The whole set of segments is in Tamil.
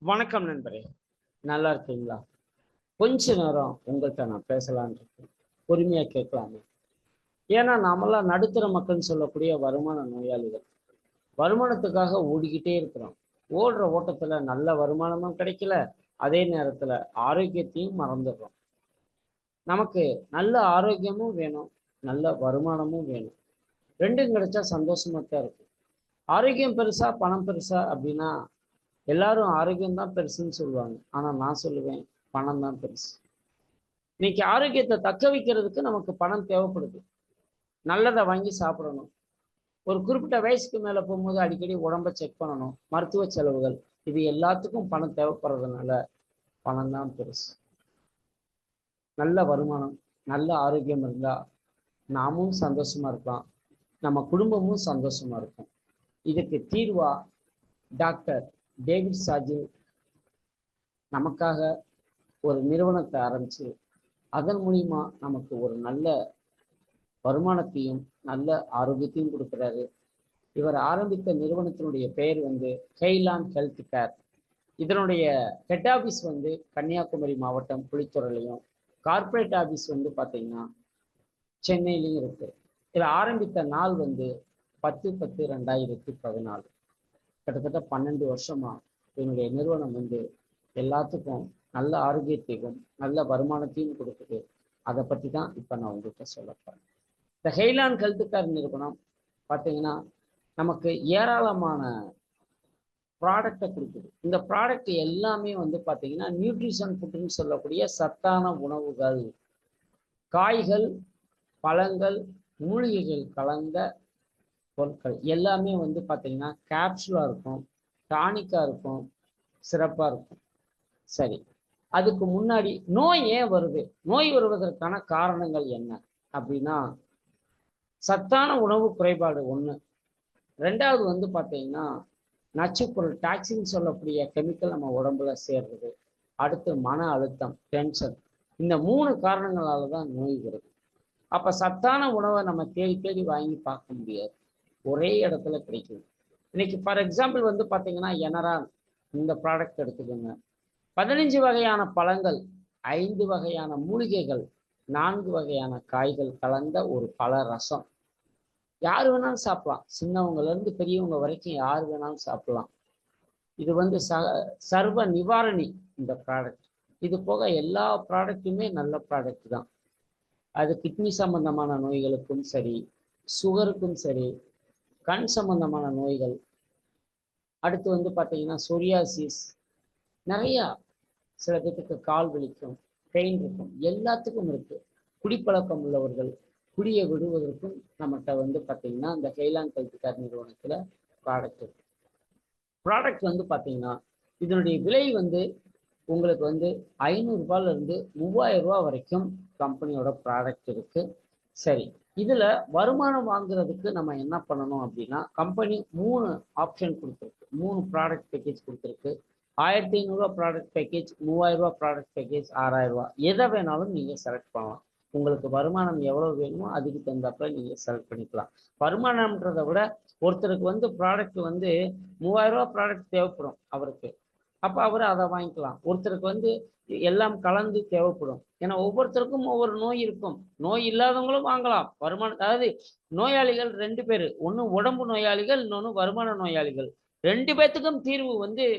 வணக்கம் நண்பரே, நல்லா இருக்கீங்களா? கொஞ்ச நேரம் உங்கள்கிட்ட நான் பேசலான்னு இருக்கேன். பொறுமையா கேட்கலாமே. ஏன்னா நாமெல்லாம் நடுத்தர மக்கள்னு சொல்லக்கூடிய வருமான நோயாளிகள். வருமானத்துக்காக ஓடிக்கிட்டே இருக்கிறோம். ஓடுற ஓட்டத்துல நல்ல வருமானமும் கிடைக்கல, அதே நேரத்துல ஆரோக்கியத்தையும் மறந்துடுறோம். நமக்கு நல்ல ஆரோக்கியமும் வேணும், நல்ல வருமானமும் வேணும். ரெண்டும் கிடைச்சா சந்தோஷமா தான் இருக்கும். ஆரோக்கியம் பெருசா பணம் பெருசா அப்படின்னா எல்லாரும் ஆரோக்கியம் தான் பெருசுன்னு சொல்லுவாங்க. ஆனா நான் சொல்லுவேன், பணம் தான் பெருசு. இன்னைக்கு ஆரோக்கியத்தை தக்க வைக்கிறதுக்கு நமக்கு பணம் தேவைப்படுது. நல்லதை வாங்கி சாப்பிடணும். ஒரு குறிப்பிட்ட வயசுக்கு மேல போகும்போது அடிக்கடி உடம்ப செக் பண்ணணும். மருத்துவ செலவுகள், இது எல்லாத்துக்கும் பணம் தேவைப்படுறதுனால பணம் தான் பெருசு. நல்ல வருமானம், நல்ல ஆரோக்கியம் இருந்தா நாமும் சந்தோஷமா இருக்கலாம், நம்ம குடும்பமும் சந்தோஷமா இருக்கும். இதுக்கு தீர்வா டாக்டர் டேவிட் சாஜில் நமக்காக ஒரு நிறுவனத்தை ஆரம்பிச்சு அதன் மூலியமா நமக்கு ஒரு நல்ல வருமானத்தையும் நல்ல ஆரோக்கியத்தையும் கொடுக்குறாரு. இவர் ஆரம்பித்த நிறுவனத்தினுடைய பெயர் ஹெய்லான் ஹெல்த் கேர். இதனுடைய ஹெட் ஆஃபீஸ் கன்னியாகுமரி மாவட்டம் புளித்துறையிலையும், கார்பரேட் ஆஃபீஸ் பார்த்தீங்கன்னா சென்னையிலையும் இருக்கு. இதில் ஆரம்பித்த நாள் 10/10/2014. கிட்டத்தட்ட 12 வருஷமா என்னுடைய நிறுவனம் எல்லாத்துக்கும் நல்ல ஆரோக்கியத்தையும் நல்ல வருமானத்தையும் கொடுக்குது. அதை பற்றி தான் இப்போ நான் உங்கள்கிட்ட சொல்ல போறேன். இந்த ஹெய்லான் ஹெல்த் கேர் நிறுவனம் பார்த்தீங்கன்னா நமக்கு ஏராளமான ப்ராடக்டை கொடுக்குது. இந்த ப்ராடக்ட் எல்லாமே பார்த்தீங்கன்னா நியூட்ரிஷன் ஃபுட்னு சொல்லக்கூடிய சத்தான உணவுகள், காய்கள், பழங்கள், மூலிகைகள் கலந்த பொருட்கள் எல்லாமே பார்த்தீங்கன்னா கேப்சூலாக இருக்கும், டானிக்காக இருக்கும், சிறப்பாக இருக்கும். சரி, அதுக்கு முன்னாடி நோய் ஏன் வருது, நோய் வருவதற்கான காரணங்கள் என்ன அப்படின்னா, சத்தான உணவு குறைபாடு ஒன்று. ரெண்டாவது பார்த்தீங்கன்னா நச்சுப்பொருள் டாக்ஸின் சொல்லக்கூடிய கெமிக்கல் நம்ம உடம்புல சேர்றது. அடுத்து மன அழுத்தம், டென்ஷன். இந்த 3 காரணங்களால தான் நோய் வருது. அப்போ சத்தான உணவை நம்ம தேடி தேடி வாங்கி பார்க்க முடியாது, ஒரே இடத்துல கிடைக்குது. இன்னைக்கு ஃபார் எக்ஸாம்பிள் பார்த்தீங்கன்னா எனரான் இந்த ப்ராடக்ட் எடுத்துக்கோங்க. 15 வகையான பழங்கள், 5 வகையான மூலிகைகள், 4 வகையான காய்கள் கலந்த ஒரு பழ ரசம். யார் வேணாலும் சாப்பிடலாம், சின்னவங்கல இருந்து பெரியவங்க வரைக்கும் யார் வேணாலும் சாப்பிடலாம். இது சர்வ நிவாரணி இந்த ப்ராடக்ட். இது போக எல்லா ப்ராடக்ட்டுமே நல்ல ப்ராடக்ட் தான். அது கிட்னி சம்பந்தமான நோய்களுக்கும் சரி, சுகருக்கும் சரி, கண் சம்பந்தமான நோய்கள், அடுத்து பார்த்தீங்கன்னா சொரியாசிஸ், நிறையா, சில பேருக்கு கால் வலிக்கும், பெயின் இருக்கும், எல்லாத்துக்கும் இருக்கு. குடிப்பழக்கம் உள்ளவர்கள் குடியை விடுவதற்கும் நம்மகிட்ட பார்த்தீங்கன்னா இந்த ஹெய்லான் ஹெல்த் கேர் நிறுவனத்தில் ப்ராடக்ட் இருக்கு. ப்ராடக்ட் பார்த்தீங்கன்னா இதனுடைய விலை உங்களுக்கு 500 ரூபாயிலிருந்து 3000 ரூபா வரைக்கும் கம்பெனியோட ப்ராடக்ட் இருக்கு. சரி, இதில் வருமானம் வாங்குறதுக்கு நம்ம என்ன பண்ணணும் அப்படின்னா, கம்பெனி 3 ஆப்ஷன் கொடுத்துருக்கு, 3 ப்ராடக்ட் பேக்கேஜ் கொடுத்துருக்கு. 1500 ரூபா ப்ராடக்ட் பேக்கேஜ், 3000 ரூபா ப்ராடக்ட் பேக்கேஜ், 6000 ரூபா. எதை வேணாலும் நீங்கள் செலக்ட் பண்ணலாம். உங்களுக்கு வருமானம் எவ்வளோ வேணுமோ அதுக்கு தகுந்தாப்புல நீங்கள் செலக்ட் பண்ணிக்கலாம். வருமானம்ன்றதை விட ஒருத்தருக்கு ப்ராடக்ட் 3000 ரூபா ப்ராடக்ட் தேவைப்படும் அவருக்கு, அப்போ அவர் அதை வாங்கிக்கலாம். ஒருத்தருக்கு எல்லாம் கலந்து தேவைப்படும். ஏன்னா ஒவ்வொருத்தருக்கும் ஒவ்வொரு நோய் இருக்கும். நோய் இல்லாதவங்களும் வாங்கலாம். அதாவது நோயாளிகள் 2 பேர், ஒன்று உடம்பு நோயாளிகள், இன்னொன்று வருமான நோயாளிகள். 2 பேத்துக்கும் தீர்வு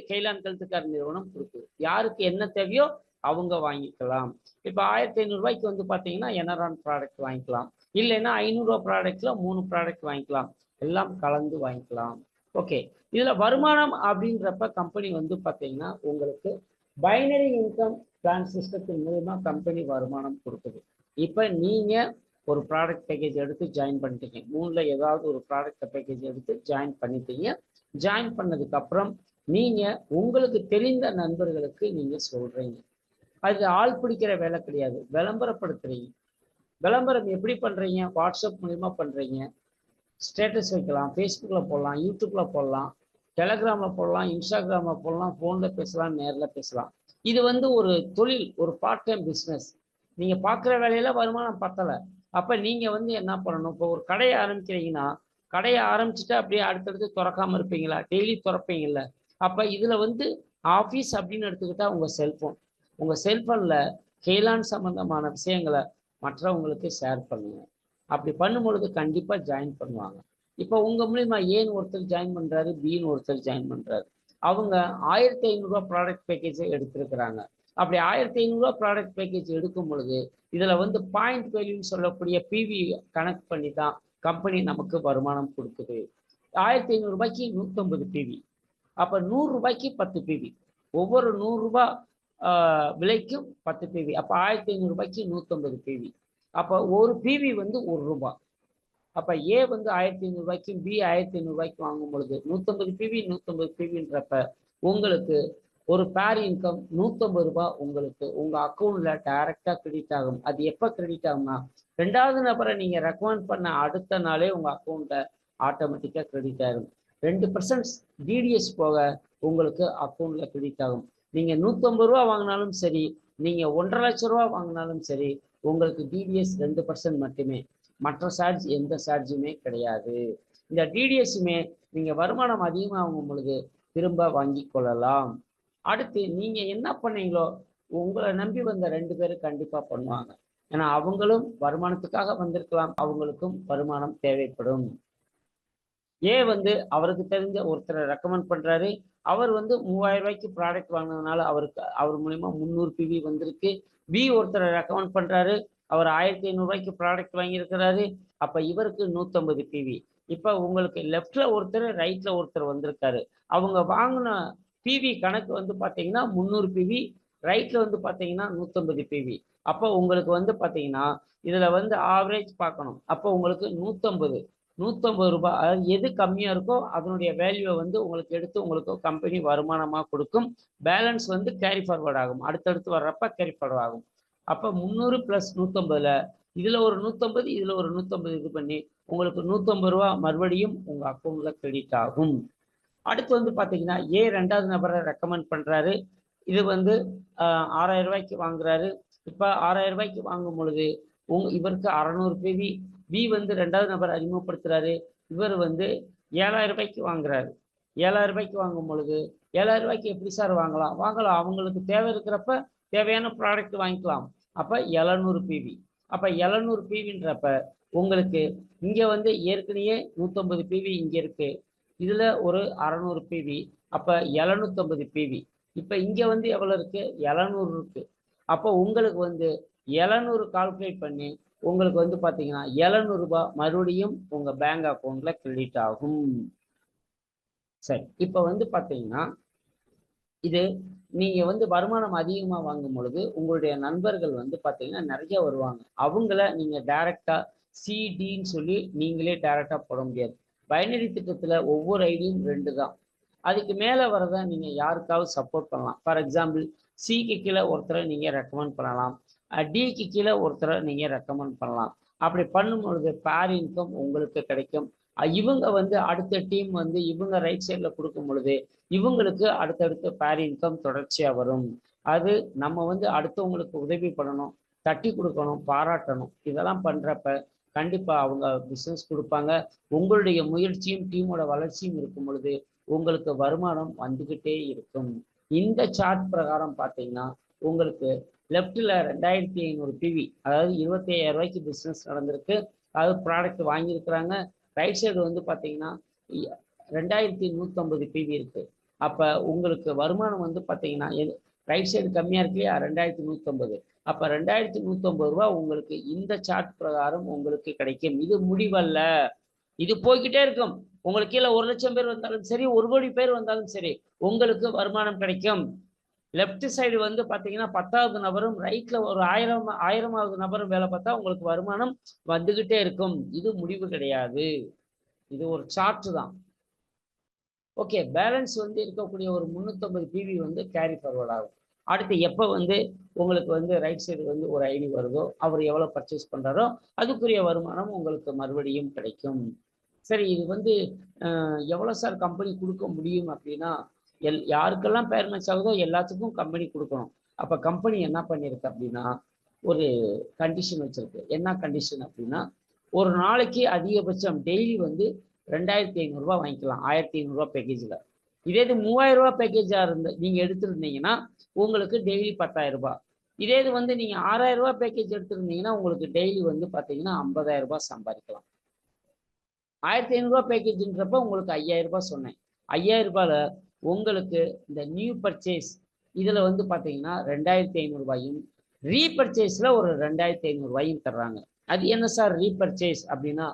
ஹெய்லான் ஹெல்த் கேர் நிறுவனம் கொடுக்குது. யாருக்கு என்ன தேவையோ அவங்க வாங்கிக்கலாம். இப்போ 1500 ரூபாய்க்கு பார்த்தீங்கன்னா எனரான் ப்ராடக்ட் வாங்கிக்கலாம். இல்லைன்னா 500 ரூபா ப்ராடக்ட்ல 3 ப்ராடக்ட் வாங்கிக்கலாம். எல்லாம் கலந்து வாங்கிக்கலாம். ஓகே, இதுல வருமானம் அப்படின்றப்ப கம்பெனி பார்த்தீங்கன்னா உங்களுக்கு பைனரி இன்கம் பிளான் சிஸ்டத்தின் மூலமா கம்பெனி வருமானம் கொடுக்குது. இப்போ நீங்க ஒரு ப்ராடக்ட் பேக்கேஜ் எடுத்து ஜாயின் பண்ணிட்டீங்க, 3ல ஏதாவது ஒரு ப்ராடக்ட் பேக்கேஜ் எடுத்து ஜாயின் பண்ணிட்டீங்க. ஜாயின் பண்ணதுக்கு அப்புறம் நீங்க உங்களுக்கு தெரிந்த நண்பர்களுக்கு நீங்க சொல்றீங்க. அது ஆள் பிடிக்கிற வேலை கிடையாது, விளம்பரப்படுத்துறீங்க. விளம்பரம் எப்படி பண்றீங்க? வாட்ஸ்அப் மூலியமா பண்றீங்க. ஸ்டேட்டஸ் வைக்கலாம், ஃபேஸ்புக்கில் போடலாம், யூடியூப்பில் போடலாம், டெலகிராமில் போடலாம், இன்ஸ்டாகிராமில் போடலாம், ஃபோனில் பேசலாம், நேரில் பேசலாம். இது ஒரு தொழில், ஒரு பார்ட் டைம் பிஸ்னஸ். நீங்கள் பார்க்குற வேலையில வருமானம் பத்தலை. அப்போ நீங்கள் என்ன பண்ணணும்? இப்போ ஒரு கடையை ஆரம்பிக்கிறீங்கன்னா, கடையை ஆரம்பிச்சுட்டு அப்படியே அடுத்தடுத்து திறக்காமல் இருப்பீங்களா? டெய்லி திறப்பீங்கள்ல. அப்போ இதில் ஆஃபீஸ் அப்படின்னு எடுத்துக்கிட்டா உங்கள் செல்ஃபோனில் கேலான் சம்மந்தமான விஷயங்களை மற்றவங்களுக்கு ஷேர் பண்ணுங்க. அப்படி பண்ணும் பொழுது கண்டிப்பாக ஜாயின் பண்ணுவாங்க. இப்போ உங்கள் மூலிமா ஏன்னு ஒருத்தர் ஜாயின் பண்ணுறாரு, பின்னு ஒருத்தர் ஜாயின் பண்ணுறாரு. அவங்க 1500 ப்ராடக்ட் பேக்கேஜை எடுத்திருக்கிறாங்க. அப்படி 1500 ப்ராடக்ட் பேக்கேஜ் எடுக்கும் பொழுது இதில் வந்து பாயிண்ட் வேல்யூன்னு சொல்லக்கூடிய பிவி கனெக்ட் பண்ணி தான் கம்பெனி நமக்கு வருமானம் கொடுக்குது. 1500 150 பிவி. அப்போ 100 10 பிவி. ஒவ்வொரு 100 விலைக்கும் 10 பிவி. அப்போ 1500 150 பிவி. அப்போ ஒரு பிவி வந்து ₹1. அப்போ ஏ வந்து 1500 பி 1500 வாங்கும் பொழுது 150 பிவி 150 பிவின்றப்ப உங்களுக்கு ஒரு பேர் இன்கம் ₹150 உங்களுக்கு உங்கள் அக்கௌண்ட்டில் டைரெக்டாக கிரெடிட் ஆகும். அது எப்போ கிரெடிட் ஆகும்னா, 2வது நபரை நீங்கள் ரெக்கமெண்ட் பண்ண அடுத்த நாளே உங்கள் அக்கௌண்ட்டில் ஆட்டோமேட்டிக்காக கிரெடிட் ஆகும். 2% டிடிஎஸ் போக உங்களுக்கு அக்கௌண்ட்டில் கிரெடிட் ஆகும். நீங்கள் ₹150 வாங்கினாலும் சரி, நீங்கள் 1,50,000 லட்சம் வாங்கினாலும் சரி, உங்களுக்கு டிடிஎஸ் 2% மட்டுமே. மற்ற சார்ஜ் எந்த சார்ஜுமே கிடையாது. இந்த டிடிஎஸ்ஸுமே நீங்கள் வருமானம் அதிகமாகும் பொழுது திரும்ப வாங்கி கொள்ளலாம். அடுத்து நீங்கள் என்ன பண்ணீங்களோ உங்களை நம்பி வந்த 2 பேரும் கண்டிப்பாக பண்ணுவாங்க. ஏன்னா அவங்களும் வருமானத்துக்காக வந்திருக்கலாம், அவங்களுக்கும் வருமானம் தேவைப்படும். ஏ வந்து அவருக்கு தெரிஞ்ச ஒருத்தரை ரெக்கமெண்ட் பண்ணுறாரு. அவர் வந்து ₹3000 ப்ராடக்ட் வாங்கினதுனால அவர் மூலிமா 300 பிவி வந்திருக்கு. பி ஒருத்தரை ரெக்கமெண்ட் பண்ணுறாரு. அவர் 1500 ப்ராடக்ட் வாங்கியிருக்கிறாரு. அப்போ இவருக்கு 150 பிவி. இப்போ உங்களுக்கு லெஃப்டில் ஒருத்தர் ரைட்டில் ஒருத்தர் வந்திருக்காரு. அவங்க வாங்கின பிவி கணக்கு வந்து பார்த்தீங்கன்னா 300 பிவி, ரைட்டில் வந்து பார்த்தீங்கன்னா 150 பிவி. அப்போ உங்களுக்கு வந்து பார்த்தீங்கன்னா இதில் வந்து ஆவரேஜ் பார்க்கணும். அப்போ உங்களுக்கு 150 ரூபாய், அதாவது எது கம்மியாக இருக்கோ அதனுடைய வேல்யூவை வந்து உங்களுக்கு எடுத்து உங்களுக்கு கம்பெனி வருமானமாக கொடுக்கும். பேலன்ஸ் வந்து கேரி ஃபார்வர்ட் ஆகும். அடுத்தடுத்து வர்றப்ப கேரி ஃபார்வர்ட் ஆகும். அப்போ 300 + 150ல் இதில் ஒரு 150 இதில் ஒரு 150 இது பண்ணி உங்களுக்கு ₹150 மறுபடியும் உங்கள் அக்கௌண்ட்டில் கிரெடிட் ஆகும். அடுத்து வந்து பார்த்தீங்கன்னா ஏ 2வது நபரை ரெக்கமெண்ட் பண்ணுறாரு. இது வந்து ₹6000 வாங்குறாரு. இப்போ ₹6000 வாங்கும் பொழுது இவருக்கு 600 பிவி. பி வந்து 2வது நபர் அறிமுகப்படுத்துறாரு. இவர் வந்து ₹7000 வாங்குறாரு. ₹7000 வாங்கும் பொழுது ₹7000 எப்படி சார் வாங்கலாம்? அவங்களுக்கு தேவை இருக்கிறப்ப தேவையான ப்ராடக்ட் வாங்கிக்கலாம். அப்போ 700 பிவி. அப்போ 700 பிவின்றப்ப உங்களுக்கு இங்கே வந்து ஏற்கனவே 150 பிவி இங்கே இருக்கு. இதில் ஒரு 600 பிவி. அப்போ 750 பிவி. இப்போ இங்கே வந்து எவ்வளோ இருக்கு? 700 இருக்கு. அப்போ உங்களுக்கு வந்து 700 கால்குலேட் பண்ணி உங்களுக்கு வந்து பார்த்தீங்கன்னா ₹700 மறுபடியும் உங்கள் பேங்க் அக்கௌண்ட்டில் கிரெடிட் ஆகும். சரி, இப்போ வந்து பார்த்தீங்கன்னா இது நீங்கள் வந்து வருமானம் அதிகமாக வாங்கும் பொழுது உங்களுடைய நண்பர்கள் வந்து பார்த்தீங்கன்னா நிறைய வருவாங்க. அவங்கள நீங்கள் டைரெக்டாக சிடின்னு சொல்லி நீங்களே டைரெக்டாக போட முடியாது. பைனரி திட்டத்தில் ஒவ்வொரு ஐடியும் 2 தான். அதுக்கு மேலே வரதை நீங்கள் யாருக்காவது சப்போர்ட் பண்ணலாம். ஃபார் எக்ஸாம்பிள் சிக்கு கீழே ஒருத்தரை நீங்கள் ரெக்கமெண்ட் பண்ணலாம், டிக்கு கீழே ஒருத்தரை நீங்கள் ரெக்கமெண்ட் பண்ணலாம். அப்படி பண்ணும்பொழுது பேர் இன்கம் உங்களுக்கு கிடைக்கும். இவங்க வந்து அடுத்த டீம் வந்து இவங்க ரைட் சைடில் கொடுக்கும் பொழுது இவங்களுக்கு அடுத்தடுத்து பேர் இன்கம் தொடர்ச்சியாக வரும். அது நம்ம வந்து அடுத்தவங்களுக்கு உதவி பண்ணணும், தட்டி கொடுக்கணும், பாராட்டணும். இதெல்லாம் பண்ணுறப்ப கண்டிப்பாக அவங்க பிஸ்னஸ் கொடுப்பாங்க. உங்களுடைய முயற்சியும் டீமோட வளர்ச்சியும் இருக்கும் பொழுது உங்களுக்கு வருமானம் வந்துக்கிட்டே இருக்கும். இந்த சார்ட் பிரகாரம் பார்த்தீங்கன்னா உங்களுக்கு லெஃப்டில் 2500 பிவி, அதாவது 25,000 பிஸ்னஸ் நடந்திருக்கு, அதாவது ப்ராடக்ட் வாங்கியிருக்கிறாங்க. ரைட் சைடு வந்து பார்த்தீங்கன்னா 2150 பிவி இருக்குது. அப்போ உங்களுக்கு வருமானம் வந்து பார்த்தீங்கன்னா ரைட் சைடு கம்மியாக இருக்கு இல்லையா, 2150. அப்போ 2150 ரூபா உங்களுக்கு இந்த சார்ட் பிரகாரம் உங்களுக்கு கிடைக்கும். இது முடிவல்ல, இது போய்கிட்டே இருக்கும். உங்களுக்கு கீழே 1,00,000 பேர் வந்தாலும் சரி, 1 கோடி பேர் வந்தாலும் சரி, உங்களுக்கு வருமானம் கிடைக்கும். லெஃப்ட் சைடு வந்து பார்த்தீங்கன்னா 10வது நபரும் ரைட்ல ஒரு 1000வது நபரும் வேலை பார்த்தா உங்களுக்கு வருமானம் வந்துகிட்டே இருக்கும். இது முடிவு கிடையாது, இது ஒரு சார்ட் தான். ஓகே, பேலன்ஸ் வந்து இருக்கக்கூடிய ஒரு 350 பிவி வந்து கேரி ஃபார்வர்ட் ஆகும். அடுத்து எப்போ வந்து உங்களுக்கு வந்து ரைட் சைடு வந்து ஒரு ஐடி வருதோ, அவர் எவ்வளோ பர்ச்சேஸ் பண்ணுறாரோ அதுக்குரிய வருமானம் உங்களுக்கு மறுபடியும் கிடைக்கும். சரி, இது வந்து எவ்வளோ சார் கம்பெனி கொடுக்க முடியும் அப்படின்னா, யாருக்கெல்லாம் பேர் மேட்ச் ஆகுதோ எல்லாத்துக்கும் கம்பெனி கொடுக்கணும். அப்போ கம்பெனி என்ன பண்ணியிருக்கு அப்படின்னா ஒரு கண்டிஷன் வச்சிருக்கு. என்ன கண்டிஷன் அப்படின்னா, ஒரு நாளைக்கு அதிகபட்சம் டெய்லி வந்து 2500 ரூபா வாங்கிக்கலாம் 1500 ரூபா பேக்கேஜில். இதே இது 3000 ரூபாய் பேக்கேஜா இருந்து நீங்க எடுத்திருந்தீங்கன்னா உங்களுக்கு டெய்லி 10,000 ரூபாய். இதே இது வந்து நீங்க 6,000 ரூபாய் பேக்கேஜ் எடுத்திருந்தீங்கன்னா உங்களுக்கு டெய்லி வந்து பாத்தீங்கன்னா 50,000 ரூபாய் சம்பாதிக்கலாம். 1,500 ரூபாய் பேக்கேஜ்ன்றப்ப உங்களுக்கு 5,000 ரூபாய் சொன்னேன். 5,000 ரூபாயில உங்களுக்கு இந்த நியூ பர்ச்சேஸ் இதுல வந்து பாத்தீங்கன்னா 2,500 ரூபாயும், ரீபர்ச்சேஸ்ல ஒரு 2,500 ரூபாயும் தர்றாங்க. அது என்ன சார் ரீபர்ச்சேஸ் அப்படின்னா,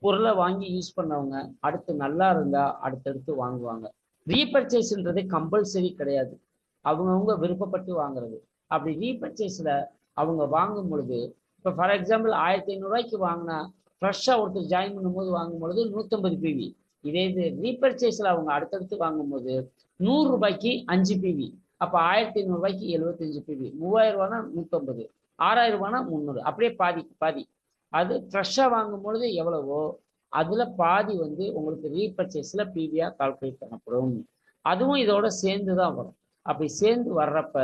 பொருளை வாங்கி யூஸ் பண்ணவங்க அடுத்து நல்லா இருந்தா அடுத்தடுத்து வாங்குவாங்க. ரீபர்ச்சேஸ்ன்றது கம்பல்சரி கிடையாது, அவங்கவுங்க விருப்பப்பட்டு வாங்குறது. அப்படி ரீபர்ச்சேஸ்ல அவங்க வாங்கும் பொழுது, இப்போ ஃபார் எக்ஸாம்பிள் 1,500 ரூபாய்க்கு வாங்கினா ஃப்ரெஷ்ஷாக ஒருத்தர் ஜாயின் பண்ணும்போது வாங்கும் பொழுது 150 பிவி. இதே இது ரீபர்ச்சேஸ்ல அவங்க அடுத்தடுத்து வாங்கும்போது 100 ரூபாய்க்கு 5 பிவி. அப்போ 1,500 ரூபாய்க்கு 75 பிவி. 3,000 ரூபானா 150, 6,000 ரூபானா 300, அப்படியே பாதிக்கு பாதி. அது ஃப்ரெஷ்ஷாக வாங்கும் பொழுது எவ்வளவோ அதுல பாதி வந்து உங்களுக்கு ரீபர்ச்சேஸ்ல பிவியா கால்குலேட் பண்ணப்படும். அதுவும் இதோட சேர்ந்து தான் வரும். அப்படி சேர்ந்து வர்றப்ப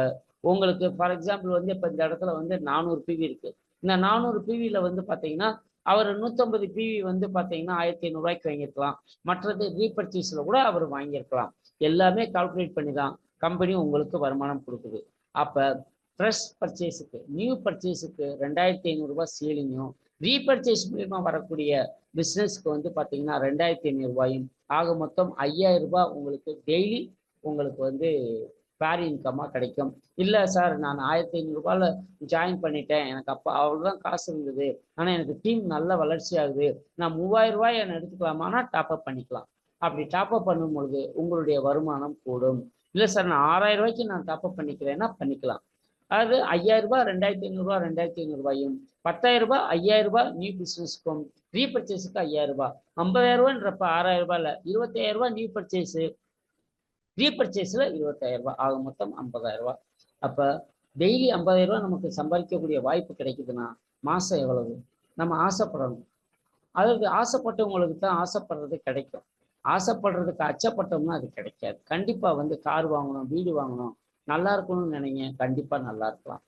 உங்களுக்கு ஃபார் எக்ஸாம்பிள் வந்து இப்போ இந்த இடத்துல வந்து 400 பிவி இருக்கு. இந்த 400 பிவியில வந்து பார்த்தீங்கன்னா அவர் 150 பிவி வந்து பார்த்தீங்கன்னா 1,500 ரூபாய்க்கு வாங்கியிருக்கலாம். மற்றது ரீபர்ச்சேஸ்ல கூட அவர் வாங்கியிருக்கலாம். எல்லாமே கால்குலேட் பண்ணி தான் கம்பெனி உங்களுக்கு வருமானம் கொடுக்குது. அப்போ ஃப்ரெஷ் பர்ச்சேஸுக்கு நியூ பர்ச்சேஸுக்கு 2,500 ரூபாய் சீலிங்கும், ரீபர்ச்சேஸ் மூலமா வரக்கூடிய பிஸ்னஸ்க்கு வந்து பார்த்தீங்கன்னா 2,500 ரூபாயும், ஆக மொத்தம் 5,000 ரூபாய் உங்களுக்கு டெய்லி உங்களுக்கு வந்து பேர் இன்கமாக கிடைக்கும். இல்லை சார் நான் 1,500 ரூபாயில் ஜாயின் பண்ணிட்டேன், எனக்கு அப்போ அவ்வளோதான் காசு இருந்தது, ஆனால் எனக்கு டீம் நல்ல வளர்ச்சி ஆகுது, நான் 3,000 ரூபாய் என்ன எடுத்துக்கலாமான்னா டாப்அப் பண்ணிக்கலாம். அப்படி டாப்அப் பண்ணும் பொழுது உங்களுடைய வருமானம் கூடும். இல்லை சார் நான் 6,000 ரூபாய்க்கு நான் டாப்அப் பண்ணிக்கிறேன்னா பண்ணிக்கலாம். அதாவது 5,000 ரூபாய் 2,500 ரூபாய் 2,500 ரூபாயும், 10,000 ரூபாய் 5,000 ரூபாய் நியூ பிஸ்னஸ்க்கும், ரீபர்ச்சேஸுக்கு 5,000 ரூபாய், 50,000 ரூபான்றப்ப 6,000 ரூபாயில் 25,000 ரூபாய் நியூ பர்ச்சேஸு, ரீபர்ச்சேஸ்ல 25,000 ரூபாய், ஆக மொத்தம் 50,000 ரூபாய். அப்ப டெய்லி 50,000 ரூபாய் நமக்கு சம்பாதிக்கக்கூடிய வாய்ப்பு கிடைக்குதுன்னா மாசம் எவ்வளவு? நம்ம ஆசைப்படணும். அதாவது ஆசைப்பட்டவங்களுக்கு தான் ஆசைப்படுறது கிடைக்கும். ஆசைப்படுறதுக்கு அச்சப்பட்டோம்னா அது கிடைக்காது. கண்டிப்பா வந்து கார் வாங்கணும், வீடு வாங்கணும், நல்லா இருக்கணும்னு நினைங்க, கண்டிப்பா நல்லா இருக்கலாம்.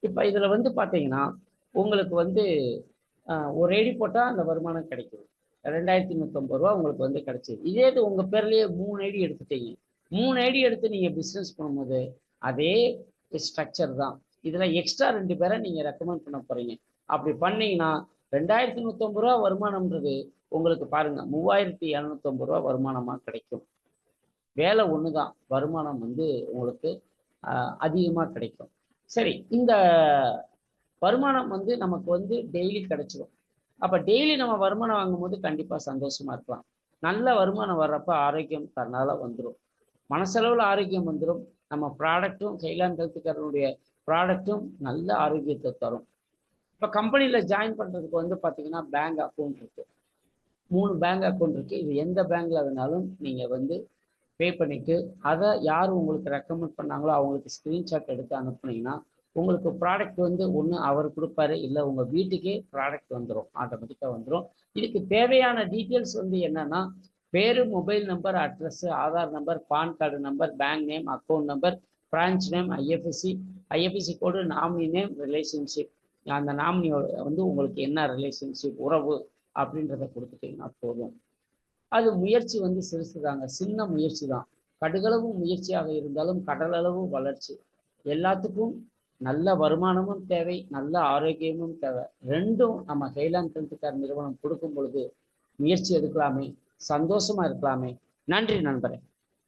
இப்ப இதுல வந்து பாத்தீங்கன்னா உங்களுக்கு வந்து ஒரு ஐடி போட்டா அந்த வருமானம் கிடைக்குது. 2,150 ரூபா உங்களுக்கு வந்து கிடைச்சிது. இதே இது உங்க பேர்லயே 3 ஐடி எடுத்துட்டீங்க. 3 ஐடி எடுத்து நீங்க பிசினஸ் பண்ணும்போது அதே ஸ்ட்ரக்சர் தான். இதுல எக்ஸ்ட்ரா 2 பேரை நீங்க ரெக்கமெண்ட் பண்ண போறீங்க. அப்படி பண்ணீங்கன்னா 2,150 ரூபா வருமானம்ன்றது உங்களுக்கு பாருங்க 3,750 ரூபா வருமானமா கிடைக்கும். வேலை ஒண்ணுதான், வருமானம் வந்து உங்களுக்கு அதிகமா கிடைக்கும். சரி, இந்த வருமானம் வந்து நமக்கு வந்து டெய்லி கிடைச்சிடும். அப்ப டெய்லி நம்ம வருமானம் வாங்கும்போது கண்டிப்பா சந்தோஷமா இருக்கலாம். நல்ல வருமானம் வர்றப்ப ஆரோக்கியம் தன்னால வந்துடும். மனசளவுல ஆரோக்கியம் வந்துடும். நம்ம ப்ராடக்டும் ஹெய்லான் ஹெல்த் கேருடைய ப்ராடக்டும் நல்ல ஆரோக்கியத்தை தரும். இப்போ கம்பெனியில் ஜாயின் பண்ணுறதுக்கு வந்து பார்த்தீங்கன்னா பேங்க் அக்கௌண்ட் இருக்கு. 3 பேங்க் அக்கௌண்ட் இருக்கு. இது எந்த பேங்க்ல வேணாலும் நீங்கள் வந்து பே பண்ணிட்டு அதை யார் உங்களுக்கு ரெக்கமெண்ட் பண்ணாங்களோ அவங்களுக்கு ஸ்க்ரீன்ஷாட் எடுத்து அனுப்புனீங்கன்னா உங்களுக்கு ப்ராடக்ட் வந்து ஒன்று அவர் கொடுப்பாரு, இல்லை உங்கள் வீட்டுக்கே ப்ராடக்ட் வந்துடும், ஆட்டோமேட்டிக்காக வந்துடும். இதுக்கு தேவையான டீட்டெயில்ஸ் வந்து என்னன்னா பேரு, mobile number, address, Aadhaar number, PAN card number, bank name, account number, branch name, IFSC கோடு, நாமினி நேம், ரிலேஷன்ஷிப். அந்த நாமினியோட வந்து உங்களுக்கு என்ன ரிலேஷன்ஷிப் உறவு அப்படின்றத கொடுத்துட்டீங்கன்னா போதும். அது முயற்சி வந்து சிறுசுதாங்க, சின்ன முயற்சி தான். கடுகளவு முயற்சியாக இருந்தாலும் கடலளவு வளர்ச்சி. எல்லாத்துக்கும் நல்ல வருமானமும் தேவை, நல்ல ஆரோக்கியமும் தேவை. ரெண்டும் நம்ம ஹெய்லான் ஹெல்த் கேர் நிறுவனம் கொடுக்கும் பொழுது முயற்சி எடுக்கலாமே, சந்தோஷமா இருக்கலாமே. நன்றி நண்பரே.